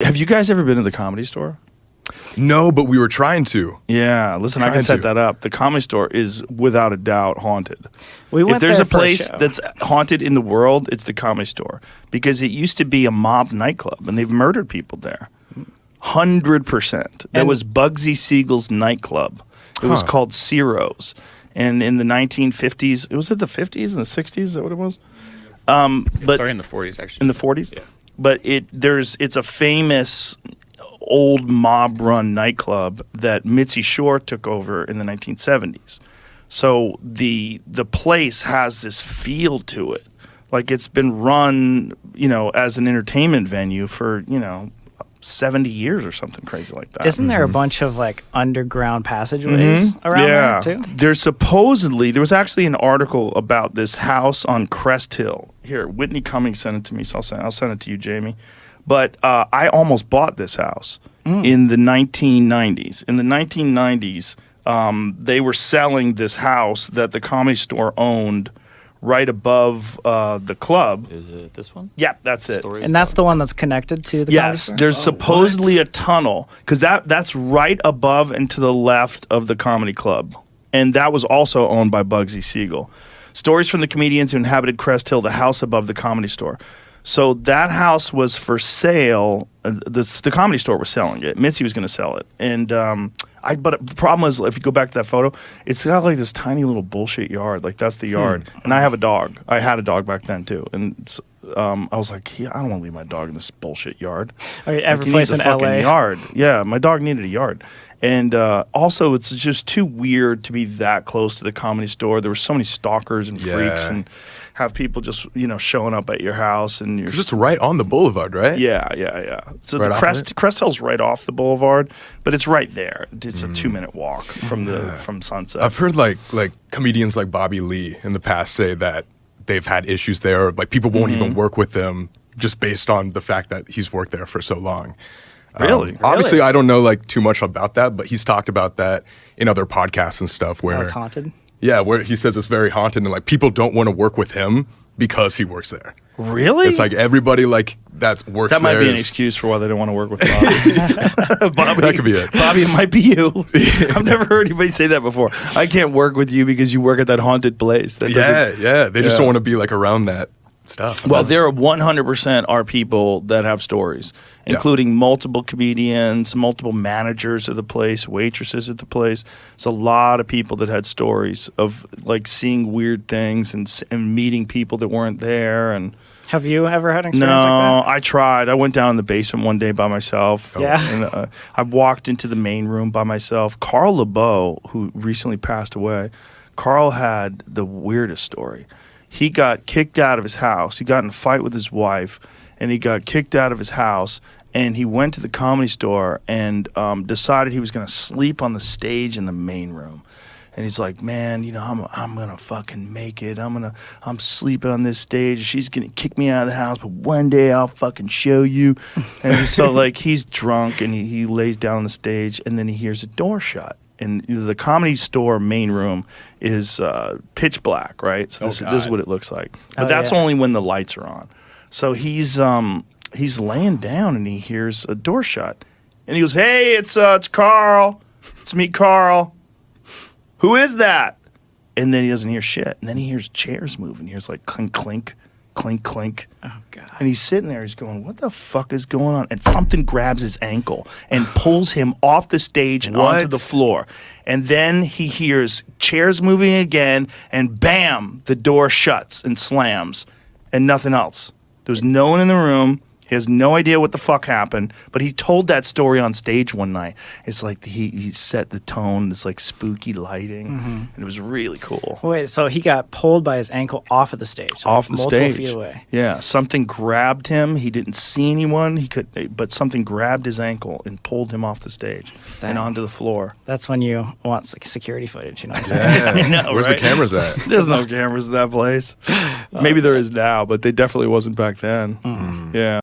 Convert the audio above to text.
Have you guys ever been to the Comedy Store? No, but we were trying to. Yeah, listen, I can set that up. The Comedy Store is without a doubt haunted. We went if there's there a for place show. that's haunted in the world, it's the Comedy Store because it used to be a mob nightclub and they've murdered people there. 100%. That was Bugsy Siegel's nightclub. It was called Ciro's. And in the 1950s, was it the 50s and the 60s? Is that what it was? But started in the 40s, actually. in the 40s? Yeah. But it's a famous old mob-run nightclub that Mitzi Shore took over in the 1970s. So the place has this feel to it. Like it's been run, as an entertainment venue for, 70 years or something crazy like that. Isn't there a bunch of like underground passageways around there too? There was actually an article about this house on Crest Hill. Here, Whitney Cummings sent it to me, so I'll send it to you, Jamie. But I almost bought this house in the 1990s. In the 1990s, they were selling this house that the Comedy Store owned right above the club. Is it this one? Yeah, that's it. And that's the one that's connected to the Comedy Yes, Store? there's supposedly a tunnel because that's right above and to the left of the comedy club, and that was also owned by Bugsy Siegel. Stories from the comedians who inhabited Crest Hill, the house above the Comedy Store. So that house was for sale. The Comedy Store was selling it. Mitzi was going to sell it, and but the problem is, if you go back to that photo, it's got like this tiny little bullshit yard. Like that's the yard. And I have a dog. I had a dog back then too. And I was like, I don't want to leave my dog in this bullshit yard. Every He place needs in a fucking LA. yard. Yeah, my dog needed a yard. And also, it's just too weird to be that close to the Comedy Store. There were so many stalkers and freaks and have people just, showing up at your house. And you're It's just right on the boulevard, right? Yeah. So Right the off of Crest Hill's right off the boulevard, but it's right there. It's a 2-minute walk from Sunset. I've heard like comedians like Bobby Lee in the past say that they've had issues there. Like people won't even work with them just based on the fact that he's worked there for so long. Really? Obviously, I don't know like too much about that, but he's talked about that in other podcasts and stuff where It's haunted? yeah, where he says it's very haunted and like people don't want to work with him because he works there. Really? It's like everybody like that works That might there be an is- excuse for why they don't want to work with Bobby. Bobby. That could be it. Bobby, it might be you. I've never heard anybody say that before. I can't work with you because you work at that haunted place. That Yeah. They just Yeah. don't want to be like around that stuff. Well, there are 100% are people that have stories, including multiple comedians, multiple managers of the place, waitresses at the place. There's a lot of people that had stories of like seeing weird things and meeting people that weren't there. And Have you ever had an experience no, like that? I tried. I went down in the basement one day by myself. Yeah. And I walked into the main room by myself. Carl LeBeau, who recently passed away, Carl had the weirdest story. He got kicked out of his house. He got in a fight with his wife, and he got kicked out of his house. And he went to the Comedy Store and decided he was going to sleep on the stage in the main room. And he's like, man, I'm gonna fucking make it. I'm sleeping on this stage. She's gonna kick me out of the house, but one day I'll fucking show you. And so like he's drunk and he lays down on the stage, and then he hears a door shut. And the Comedy Store main room is pitch black, right? So this is what it looks like. But that's only when the lights are on. So he's laying down and he hears a door shut, and he goes, "Hey, it's Carl. It's me, Carl. Who is that?" And then he doesn't hear shit. And then he hears chairs move, and he hears like clink, clink, clink, clink. Oh, God. And he's sitting there, he's going, what the fuck is going on? And something grabs his ankle and pulls him off the stage and onto the floor. And then he hears chairs moving again, and bam, the door shuts and slams, and nothing else. There's no one in the room. He has no idea what the fuck happened, but he told that story on stage one night. It's like he set the tone, this like spooky lighting, and it was really cool. Wait, so he got pulled by his ankle off of the stage? So Off the multiple stage. feet away. Yeah, something grabbed him. He didn't see anyone. But something grabbed his ankle and pulled him off the stage and Dang. onto the floor. That's when you want security footage, you know what I'm saying? I know, Where's right? the cameras at? There's no cameras in that place. Maybe there is now, but they definitely wasn't back then. Yeah.